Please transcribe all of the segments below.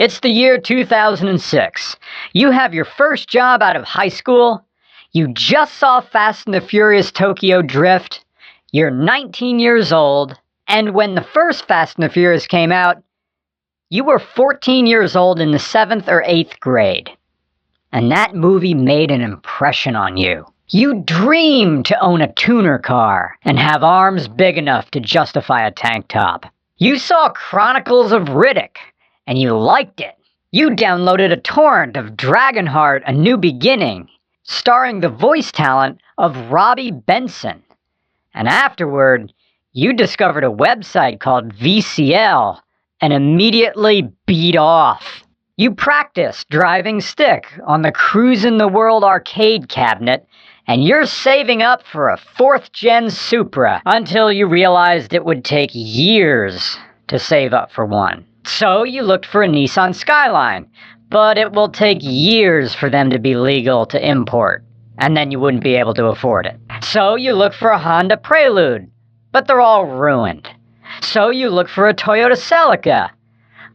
It's the year 2006. You have your first job out of high school. You just saw Fast and the Furious Tokyo Drift. You're 19 years old. And when the first Fast and the Furious came out, you were 14 years old in the 7th or 8th grade. And that movie made an impression on you. You dreamed to own a tuner car and have arms big enough to justify a tank top. You saw Chronicles of Riddick, and you liked it. You downloaded a torrent of Dragonheart: A New Beginning, starring the voice talent of Robbie Benson. And afterward, you discovered a website called VCL and immediately beat off. You practiced driving stick on the Cruisin' the World arcade cabinet, and you're saving up for a 4th-gen Supra until you realized it would take years to save up for one. So you looked for a Nissan Skyline, but it will take years for them to be legal to import, and then you wouldn't be able to afford it. So you look for a Honda Prelude, but they're all ruined. So you look for a Toyota Celica,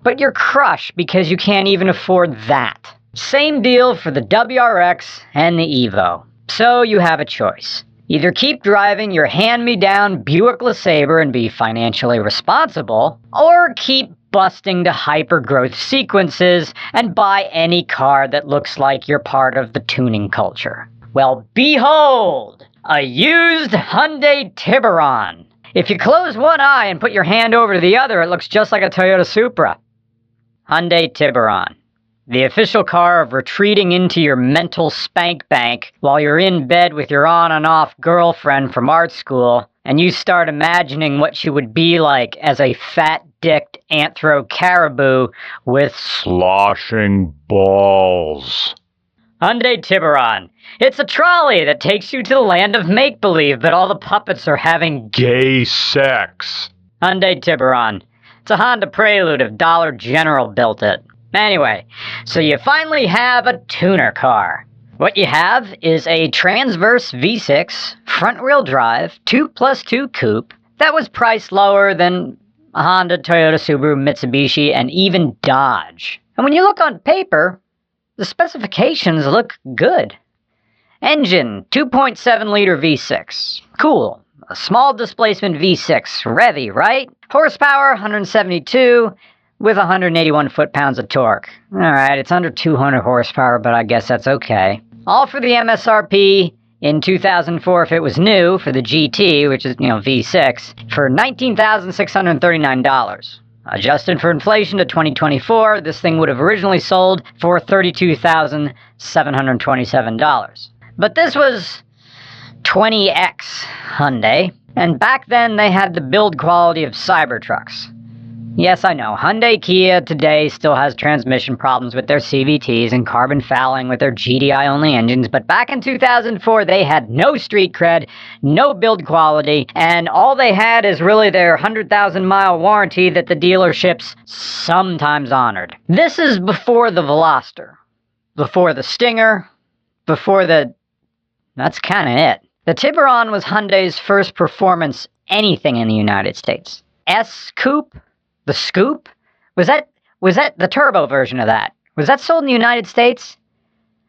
but you're crushed because you can't even afford that. Same deal for the WRX and the Evo. So you have a choice. Either keep driving your hand-me-down Buick LeSabre and be financially responsible, or keep busting to hyper-growth sequences and buy any car that looks like you're part of the tuning culture. Well, behold, a used Hyundai Tiburon. If you close one eye and put your hand over the other, it looks just like a Toyota Supra. Hyundai Tiburon. The official car of retreating into your mental spank bank while you're in bed with your on and off girlfriend from art school, and you start imagining what she would be like as a fat-dicked anthro caribou with sloshing balls. Hyundai Tiburon. It's a trolley that takes you to the land of make-believe, but all the puppets are having gay sex. Hyundai Tiburon. It's a Honda Prelude if Dollar General built it. Anyway, so you finally have a tuner car. What you have is a Transverse V6 front-wheel drive 2+2 coupe that was priced lower than a Honda, Toyota, Subaru, Mitsubishi, and even Dodge. And when you look on paper, the specifications look good. Engine, 2.7-liter V6. Cool. A small displacement V6. Revvy, right? Horsepower, 172. With 181 foot-pounds of torque. Alright, it's under 200 horsepower, but I guess that's okay. All for the MSRP in 2004 if it was new, for the GT, which is, V6, for $19,639. Adjusted for inflation to 2024, this thing would have originally sold for $32,727. But this was 20X Hyundai, and back then they had the build quality of Cybertrucks. Yes, I know, Hyundai Kia today still has transmission problems with their CVTs and carbon fouling with their GDI-only engines, but back in 2004 they had no street cred, no build quality, and all they had is really their 100,000-mile warranty that the dealerships sometimes honored. This is before the Veloster, before the Stinger, before the... that's kinda it. The Tiburon was Hyundai's first performance anything in the United States. S-Coupe? The Scoop? Was that the turbo version of that? Was that sold in the United States?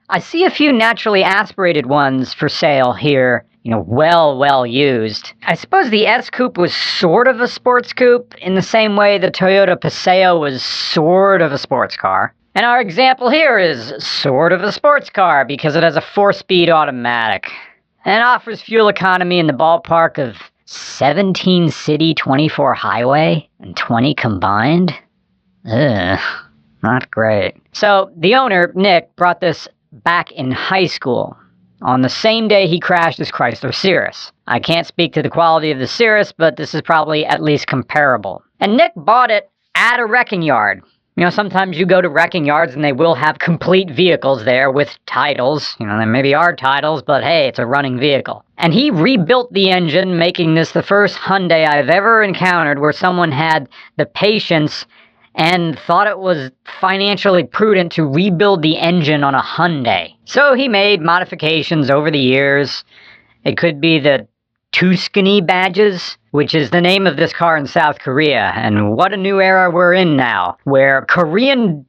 I see a few naturally aspirated ones for sale here, well used. I suppose the S-Coupe was sort of a sports coupe in the same way the Toyota Paseo was sort of a sports car. And our example here is sort of a sports car because it has a 4-speed automatic and offers fuel economy in the ballpark of 17 city, 24 highway, and 20 combined? Ugh, not great. So, the owner, Nick, brought this back in high school, on the same day he crashed his Chrysler Cirrus. I can't speak to the quality of the Cirrus, but this is probably at least comparable. And Nick bought it at a wrecking yard. Sometimes you go to wrecking yards and they will have complete vehicles there with titles. There maybe are titles, but hey, it's a running vehicle. And he rebuilt the engine, making this the first Hyundai I've ever encountered where someone had the patience and thought it was financially prudent to rebuild the engine on a Hyundai. So he made modifications over the years. It could be the Tuscany badges, which is the name of this car in South Korea. And what a new era we're in now, where Korean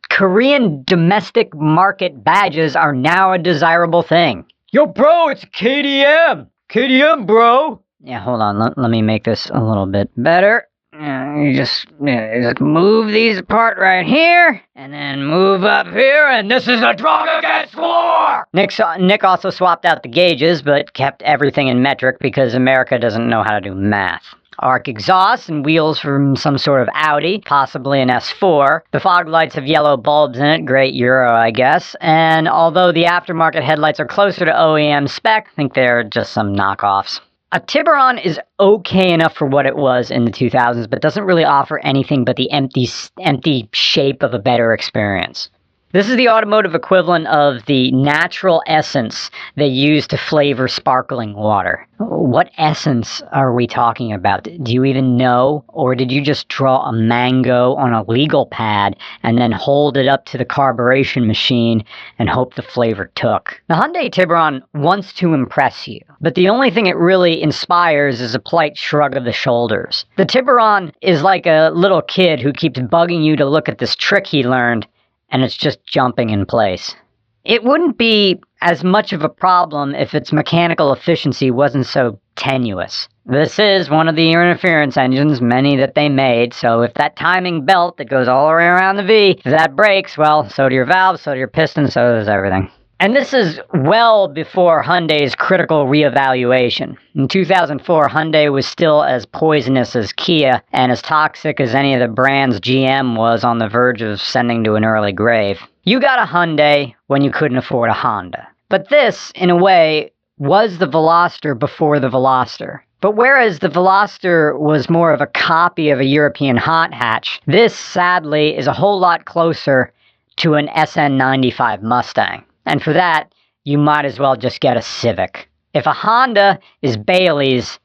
domestic market badges are now a desirable thing. Yo, bro, it's KDM! KDM, bro! Yeah, hold on, let me make this a little bit better. You just move these apart right here, and then move up here, and this is a drunk against war! Nick also swapped out the gauges, but kept everything in metric because America doesn't know how to do math. Arc exhaust and wheels from some sort of Audi, possibly an S4. The fog lights have yellow bulbs in it, great Euro, I guess. And although the aftermarket headlights are closer to OEM spec, I think they're just some knockoffs. A Tiburon is okay enough for what it was in the 2000s, but doesn't really offer anything but the empty shape of a better experience. This is the automotive equivalent of the natural essence they use to flavor sparkling water. What essence are we talking about? Do you even know? Or did you just draw a mango on a legal pad and then hold it up to the carburation machine and hope the flavor took? The Hyundai Tiburon wants to impress you, but the only thing it really inspires is a polite shrug of the shoulders. The Tiburon is like a little kid who keeps bugging you to look at this trick he learned, and it's just jumping in place. It wouldn't be as much of a problem if its mechanical efficiency wasn't so tenuous. This is one of the interference engines, many that they made, so if that timing belt that goes all the way around the V, if that breaks, well, so do your valves, so do your pistons, so does everything. And this is well before Hyundai's critical reevaluation. In 2004, Hyundai was still as poisonous as Kia and as toxic as any of the brands GM was on the verge of sending to an early grave. You got a Hyundai when you couldn't afford a Honda. But this, in a way, was the Veloster before the Veloster. But whereas the Veloster was more of a copy of a European hot hatch, this, sadly, is a whole lot closer to an SN95 Mustang. And for that, you might as well just get a Civic. If a Honda is Bailey's,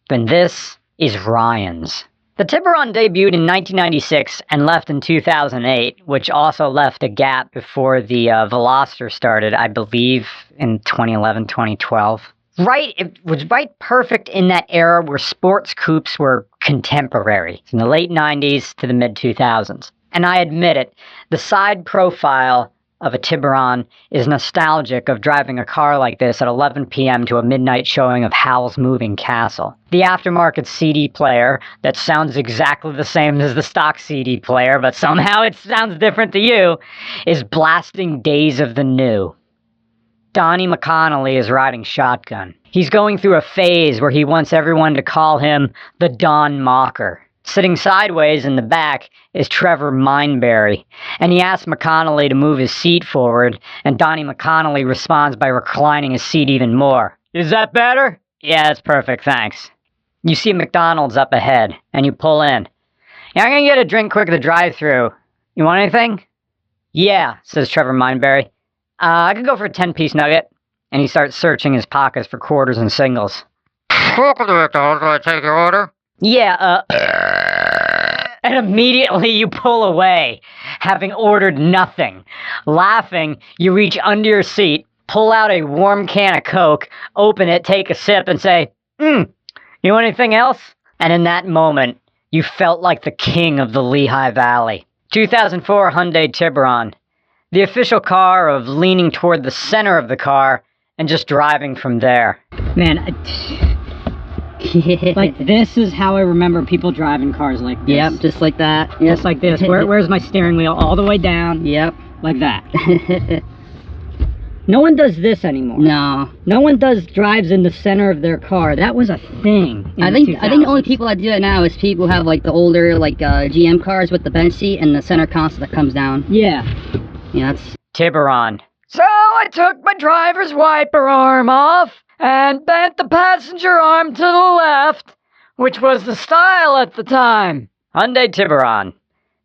then this is Ryan's. The Tiburon debuted in 1996 and left in 2008, which also left a gap before the Veloster started, I believe, in 2011, 2012. It was right perfect in that era where sports coupes were contemporary, from the late 90s to the mid-2000s. And I admit it, the side profile of a Tiburon is nostalgic of driving a car like this at 11 p.m. to a midnight showing of Howl's Moving Castle. The aftermarket CD player that sounds exactly the same as the stock CD player, but somehow it sounds different to you, is blasting Days of the New. Donnie McConnelly is riding shotgun. He's going through a phase where he wants everyone to call him the Don Mocker. Sitting sideways in the back is Trevor Mindberry, and he asks McConnelly to move his seat forward, and Donnie McConnelly responds by reclining his seat even more. Is that better? Yeah, that's perfect, thanks. You see McDonald's up ahead, and you pull in. Yeah, I'm gonna get a drink quick at the drive-thru. You want anything? Yeah, says Trevor Mindberry. I could go for a 10-piece nugget. And he starts searching his pockets for quarters and singles. Welcome to McDonald's, can I take your order? Yeah, and immediately you pull away, having ordered nothing. Laughing, you reach under your seat, pull out a warm can of Coke, open it, take a sip, and say, you want anything else? And in that moment, you felt like the king of the Lehigh Valley. 2004 Hyundai Tiburon. The official car of leaning toward the center of the car and just driving from there. Man, like, this is how I remember people driving cars like this. Yep, just like that. Yep. Just like this. Where's my steering wheel? All the way down. Yep. Like that. No one does this anymore. No. No one drives in the center of their car. That was a thing. I think the only people that do it now is people who have like the older GM cars with the bench seat and the center console that comes down. Yeah. Yeah, that's Tiburon. So I took my driver's wiper arm off and bent the passenger arm to the left, which was the style at the time. Hyundai Tiburon.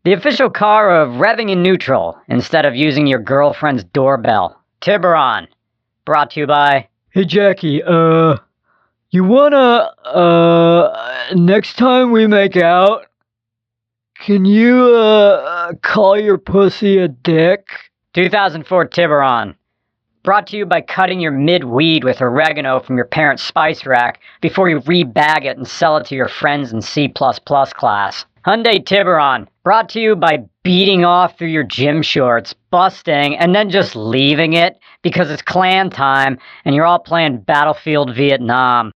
The official car of revving in neutral instead of using your girlfriend's doorbell. Tiburon. Brought to you by... Hey Jackie, you wanna, next time we make out, can you, call your pussy a dick? 2004 Tiburon. Brought to you by cutting your mid-weed with oregano from your parents' spice rack before you rebag it and sell it to your friends in C++ class. Hyundai Tiburon. Brought to you by beating off through your gym shorts, busting, and then just leaving it because it's clan time and you're all playing Battlefield Vietnam.